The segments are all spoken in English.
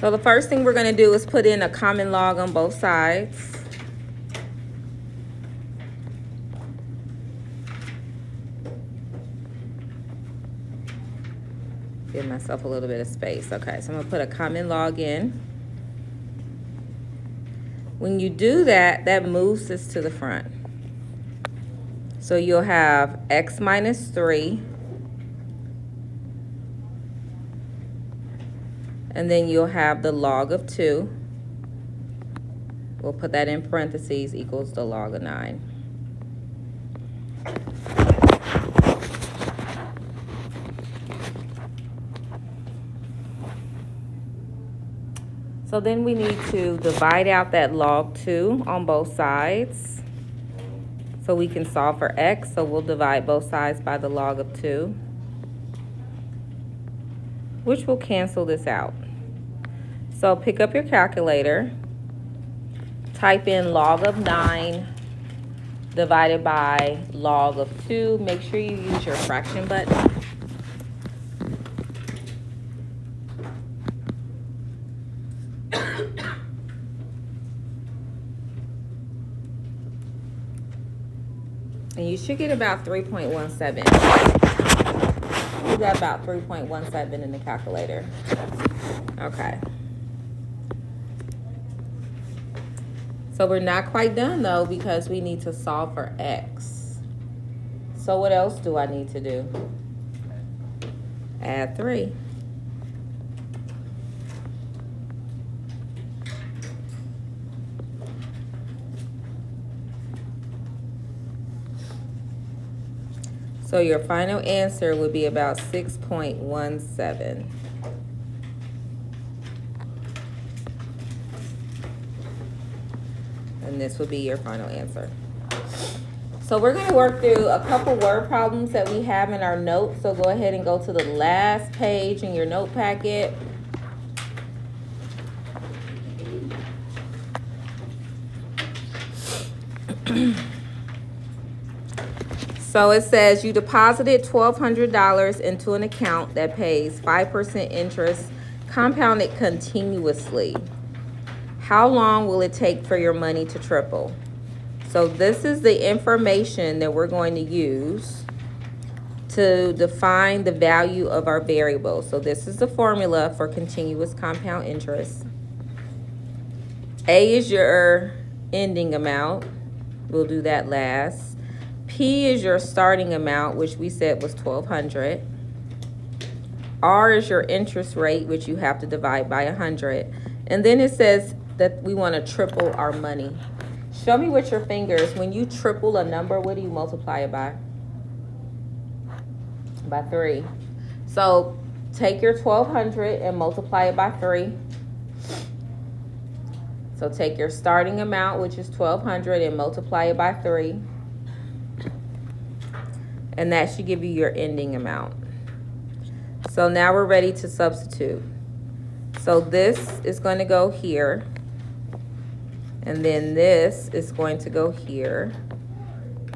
So the first thing we're going to do is put in a common log on both sides. Give myself a little bit of space. Okay, so I'm going to put a common log in. When you do that, that moves this to the front. So you'll have x minus 3. And then you'll have the log of 2. We'll put that in parentheses, equals the log of 9. So then we need to divide out that log 2 on both sides so we can solve for x. So we'll divide both sides by the log of 2, which will cancel this out. So pick up your calculator, type in log of 9 divided by log of 2. Make sure you use your fraction button. And you should get about 3.17. You got about 3.17 in the calculator. Okay. So we're not quite done though, because we need to solve for x. So what else do I need to do? Add 3. So your final answer would be about 6.17. And this would be your final answer. So we're going to work through a couple word problems that we have in our notes. So go ahead and go to the last page in your note packet. So it says you deposited $1,200 into an account that pays 5% interest compounded continuously. How long will it take for your money to triple? So this is the information that we're going to use to define the value of our variable. So this is the formula for continuous compound interest. A is your ending amount. We'll do that last. P is your starting amount, which we said was $1,200. R is your interest rate, which you have to divide by 100. And then it says that we want to triple our money. Show me with your fingers, when you triple a number, what do you multiply it by? By 3. So take your 1,200 and multiply it by 3. So take your starting amount, which is 1,200, and multiply it by 3. And that should give you your ending amount. So now we're ready to substitute. So this is going to go here. And then this is going to go here.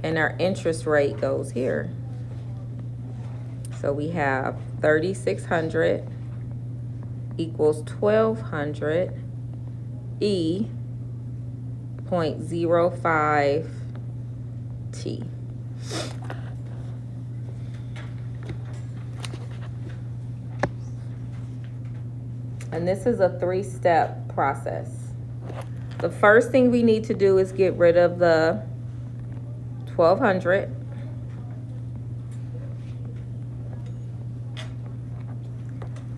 And our interest rate goes here. So we have 3,600 equals 1,200 E 0.05 T. And this is a 3-step process. The first thing we need to do is get rid of the 1,200.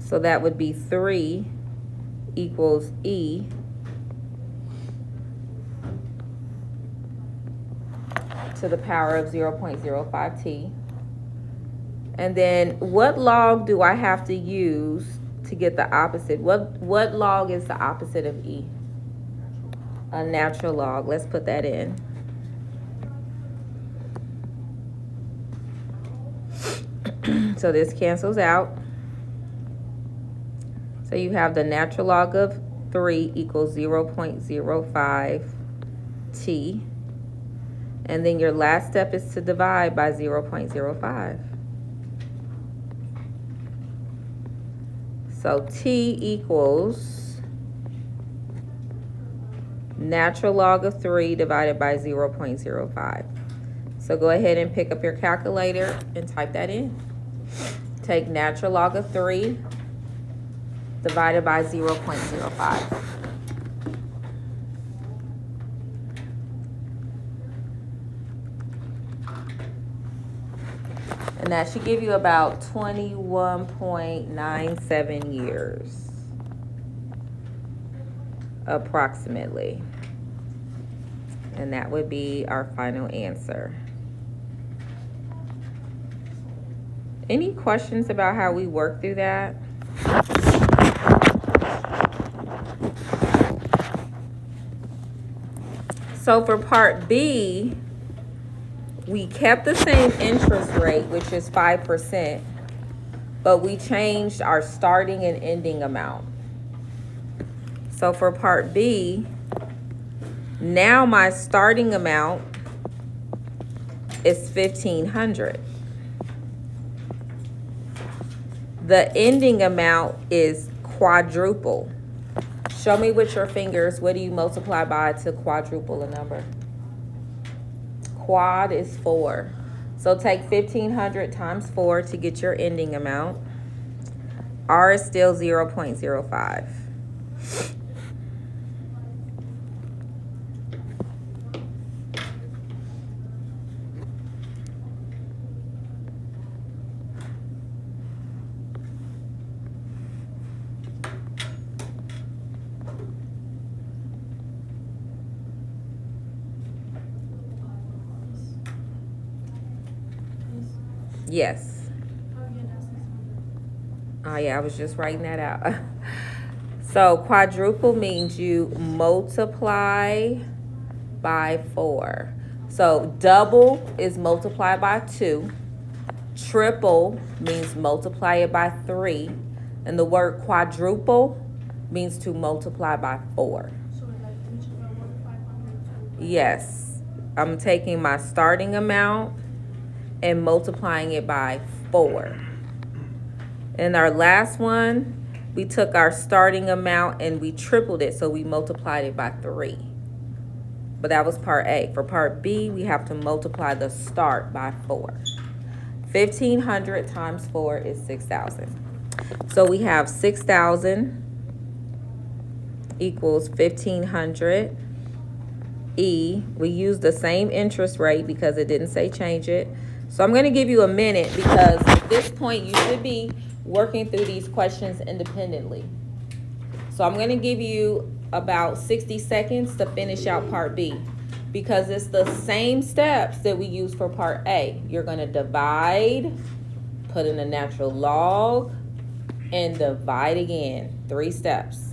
So that would be 3 equals E to the power of 0.05 T. And then what log do I have to use to get the opposite? What log is the opposite of E? A natural log. Let's put that in. So this cancels out. So you have the natural log of 3 equals 0.05 T. And then your last step is to divide by 0.05. So T equals natural log of 3 divided by 0.05. So go ahead and pick up your calculator and type that in. Take natural log of 3 divided by 0.05. And that should give you about 21.97 years, approximately. And that would be our final answer. Any questions about how we work through that? So for part B, we kept the same interest rate, which is 5%, but we changed our starting and ending amount. So for part B, now my starting amount is $1,500. The ending amount is quadruple. Show me with your fingers, what do you multiply by to quadruple a number? Quad is 4. So take 1,500 times 4 to get your ending amount. R is still 0.05. Yes. Oh yeah, I was just writing that out. So quadruple means you multiply by 4. So double is multiply by 2. Triple means multiply it by 3. And the word quadruple means to multiply by 4. So like each of them 500. Yes. I'm taking my starting amount and multiplying it by 4. And our last one, we took our starting amount and we tripled it, so we multiplied it by 3. But that was part A. For part B, we have to multiply the start by 4. 1,500 times 4 is 6,000. So we have 6,000 equals 1,500. E, we use the same interest rate because it didn't say change it. So I'm going to give you a minute because at this point you should be working through these questions independently. So I'm going to give you about 60 seconds to finish out part B because it's the same steps that we use for part A. You're going to divide, put in a natural log, and divide again. 3 steps.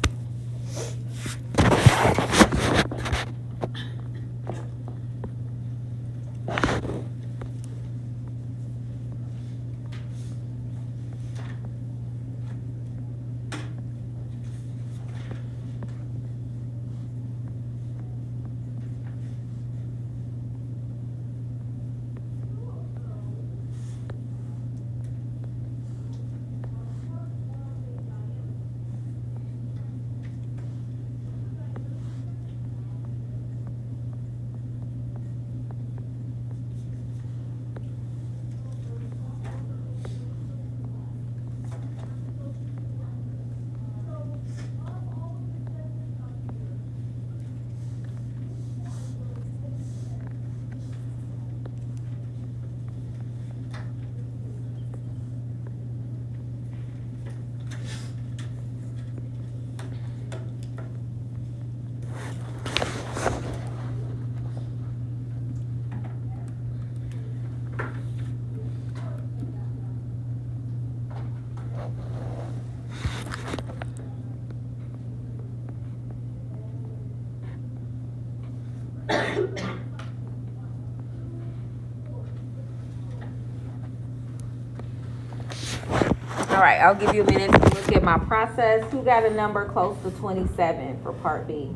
All right, I'll give you a minute to look at my process. Who got a number close to 27 for part B?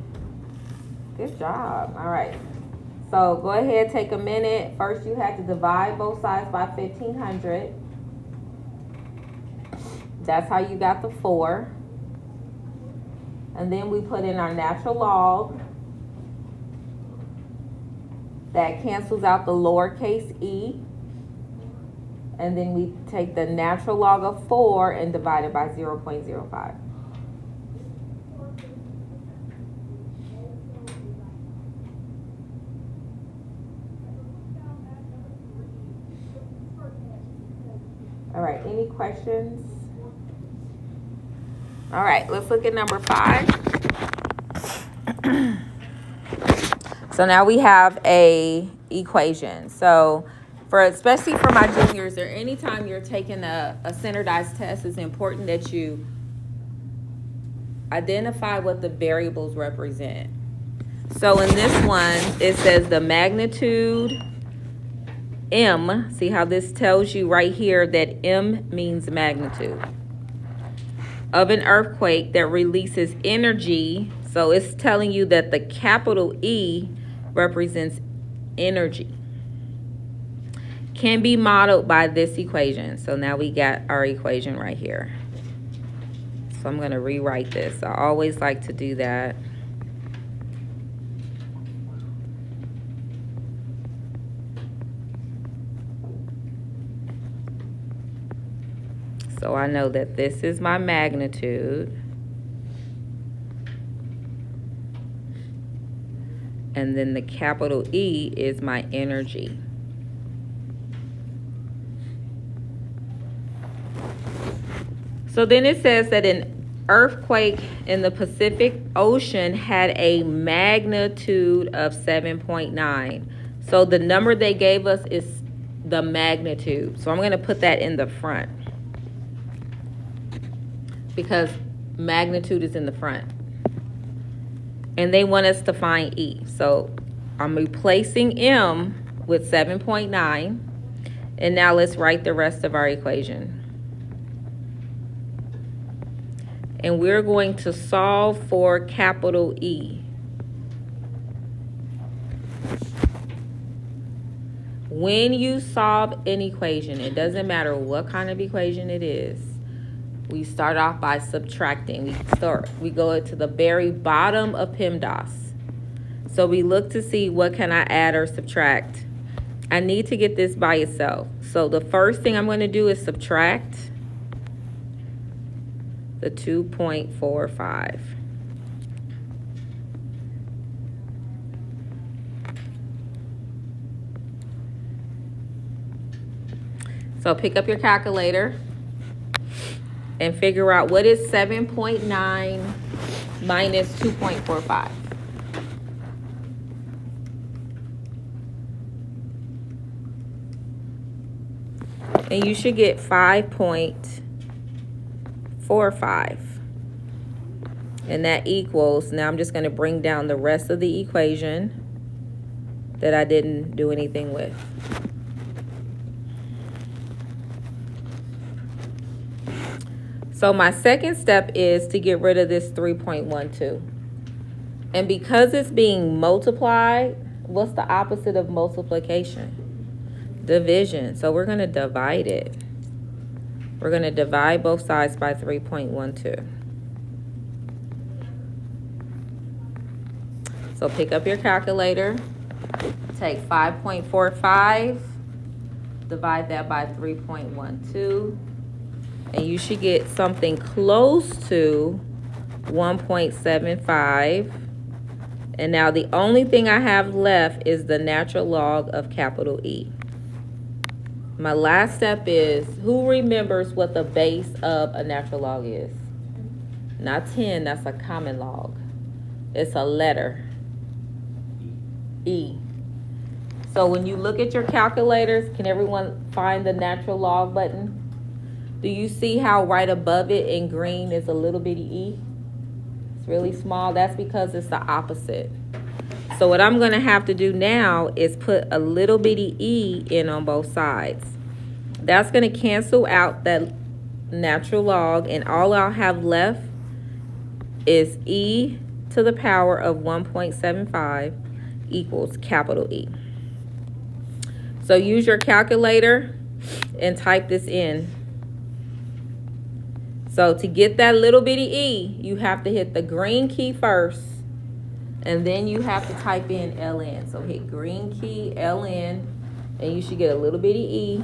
Good job. All right. So go ahead, take a minute. First, you had to divide both sides by 1,500. That's how you got the 4. And then we put in our natural log. That cancels out the lowercase e. And then we take the natural log of 4 and divide it by 0.05. All right, any questions? All right, let's look at number 5. So now we have a equation. So especially for my juniors, or anytime you're taking a standardized test, it's important that you identify what the variables represent. So in this one, it says the magnitude M. See how this tells you right here that M means magnitude of an earthquake that releases energy. So it's telling you that the capital E represents energy. Can be modeled by this equation. So now we got our equation right here. So I'm going to rewrite this. I always like to do that. So I know that this is my magnitude. And then the capital E is my energy. So then it says that an earthquake in the Pacific Ocean had a magnitude of 7.9. So the number they gave us is the magnitude. So I'm going to put that in the front because magnitude is in the front. And they want us to find E. So I'm replacing M with 7.9. And now let's write the rest of our equation. And we're going to solve for capital E. When you solve an equation, it doesn't matter what kind of equation it is, we start off by subtracting. We go to the very bottom of PEMDAS. So we look to see what can I add or subtract. I need to get this by itself. So the first thing I'm going to do is subtract the 2.45. So pick up your calculator and figure out what is 7.9 minus 2.45. And you should get 5.45. And that equals, now I'm just going to bring down the rest of the equation that I didn't do anything with. So my second step is to get rid of this 3.12. And because it's being multiplied, what's the opposite of multiplication? Division. So we're going to divide it. We're going to divide both sides by 3.12. So pick up your calculator. Take 5.45. Divide that by 3.12. And you should get something close to 1.75. And now the only thing I have left is the natural log of capital E. My last step is, who remembers what the base of a natural log is? Not 10, that's a common log. It's a letter. E. So when you look at your calculators, can everyone find the natural log button? Do you see how right above it in green is a little bitty e? It's really small. That's because it's the opposite. So what I'm going to have to do now is put a little bitty e in on both sides. That's going to cancel out that natural log, and all I'll have left is e to the power of 1.75 equals capital E. So use your calculator and type this in. So to get that little bitty e, you have to hit the green key first, And then you have to type in LN. So hit green key, LN, and you should get a little bitty E.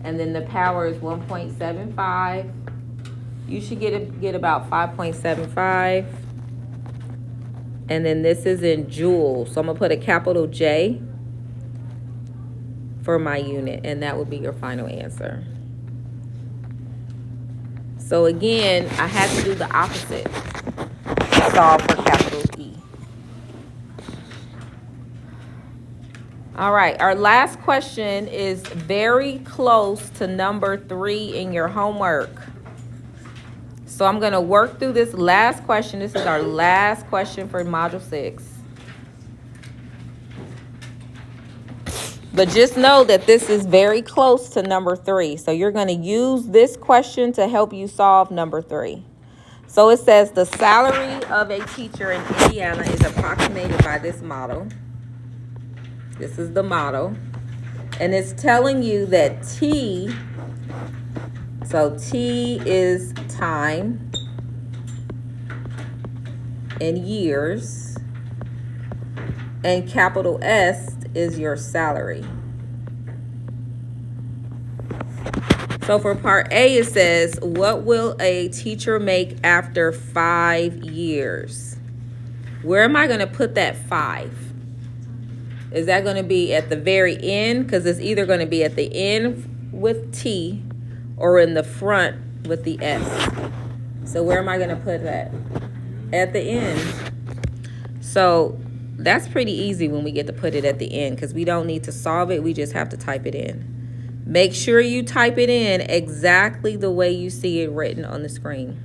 And then the power is 1.75. You should get about 5.75. And then this is in joules. So I'm gonna put a capital J for my unit, and that would be your final answer. So again, I had to do the opposite. Solve for capital E. All right, our last question is very close to number 3 in your homework. So I'm gonna work through this last question. This is our last question for Module 6. But just know that this is very close to number 3. So you're gonna use this question to help you solve number 3. So it says the salary of a teacher in Indiana is approximated by this model. This is the model. And it's telling you that T, so T is time in years, and capital S is your salary. So for part A, it says, what will a teacher make after 5 years? Where am I going to put that 5? Is that going to be at the very end? Because it's either going to be at the end with T or in the front with the S. So where am I going to put that? At the end. So that's pretty easy when we get to put it at the end, because we don't need to solve it. We just have to type it in. Make sure you type it in exactly the way you see it written on the screen.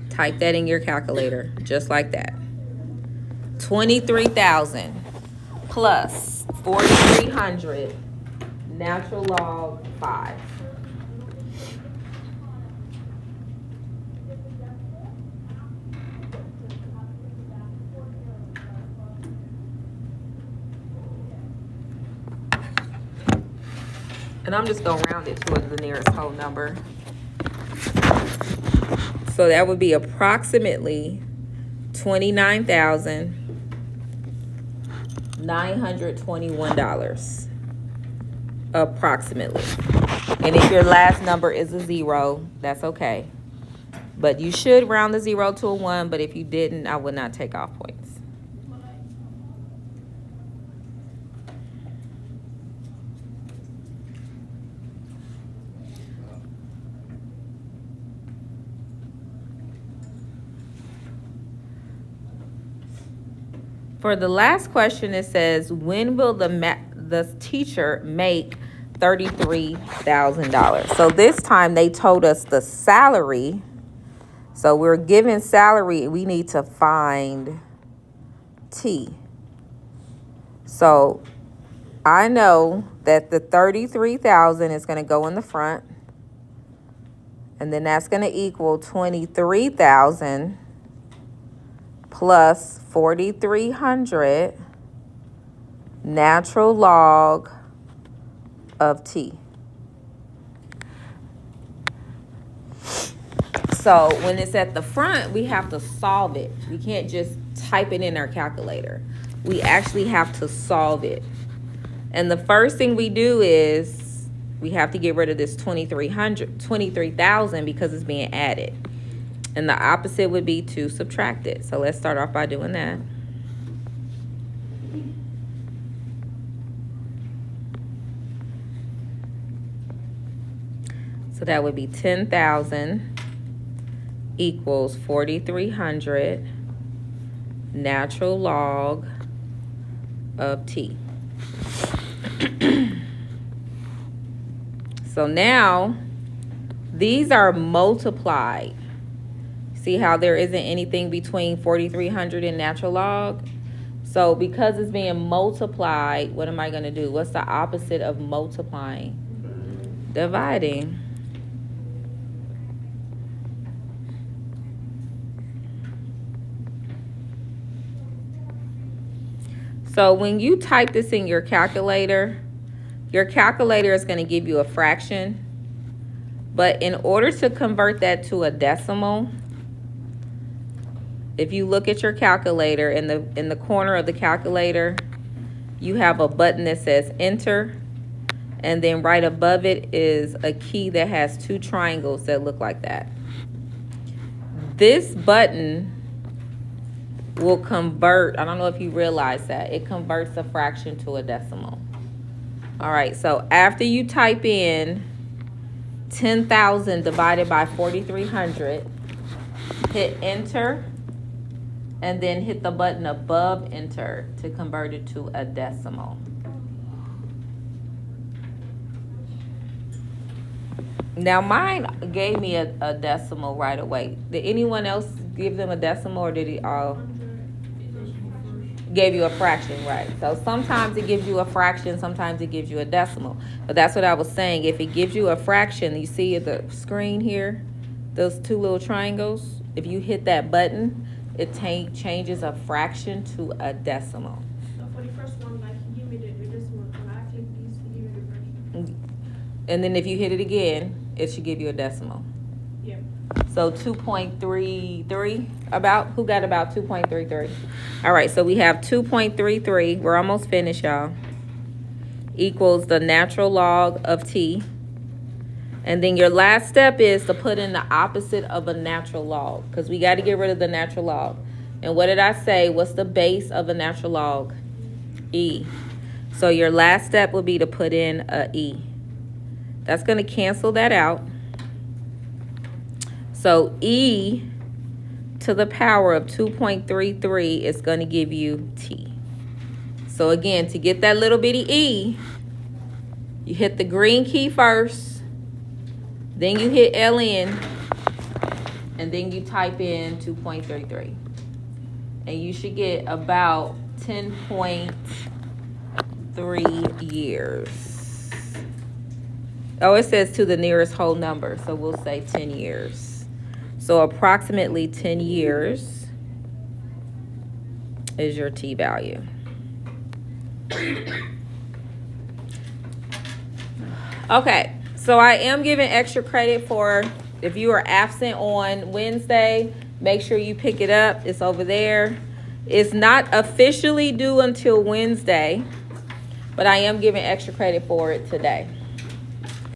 Type that in your calculator, just like that. 23,000 plus 4,300 natural log 5. And I'm just going to round it to the nearest whole number. So that would be approximately $29,921. Approximately. And if your last number is a 0, that's okay. But you should round the 0 to a 1, but if you didn't, I would not take off points. For the last question, it says, when will the teacher make $33,000? So this time they told us the salary. So we're given salary. We need to find T. So I know that the 33,000 is going to go in the front. And then that's going to equal 23,000 plus 4,300 natural log of T. So when it's at the front, we have to solve it. We can't just type it in our calculator. We actually have to solve it. And the first thing we do is we have to get rid of this 23,000 because it's being added. And the opposite would be to subtract it. So let's start off by doing that. So that would be 10,000 equals 4,300 natural log of T. So now these are multiplied. See how there isn't anything between 4,300 and natural log? So because it's being multiplied, what am I going to do? What's the opposite of multiplying? Dividing. So when you type this in your calculator is going to give you a fraction. But in order to convert that to a decimal, if you look at your calculator, in the corner of the calculator, you have a button that says enter, and then right above it is a key that has two triangles that look like that. This button will convert, I don't know if you realize that, it converts a fraction to a decimal. All right, so after you type in 10,000 divided by 4,300, hit enter, and then hit the button above enter to convert it to a decimal. Now mine gave me a decimal right away. Did anyone else give them a decimal, or did it all gave you a fraction, right? So sometimes it gives you a fraction, sometimes it gives you a decimal. But that's what I was saying. If it gives you a fraction, you see at the screen here, those two little triangles, if you hit that button, it changes a fraction to a decimal. So for the first one, like, he gave me the decimal, when I click this, he gave me the fraction. And then if you hit it again, it should give you a decimal. Yeah. So 2.33, about, who got about 2.33? All right, so we have 2.33, we're almost finished, y'all, equals the natural log of t. And then your last step is to put in the opposite of a natural log, because we got to get rid of the natural log. And what did I say? What's the base of a natural log? E. So your last step will be to put in a e. That's going to cancel that out. So e to the power of 2.33 is going to give you t. So again, to get that little bitty e, you hit the green key first, then you hit LN, and then you type in 2.33. And you should get about 10.3 years. Oh, it says to the nearest whole number, so we'll say 10 years. So approximately 10 years is your t value. Okay, so I am giving extra credit for if you are absent on Wednesday, make sure you pick it up. It's over there. It's not officially due until Wednesday, but I am giving extra credit for it today.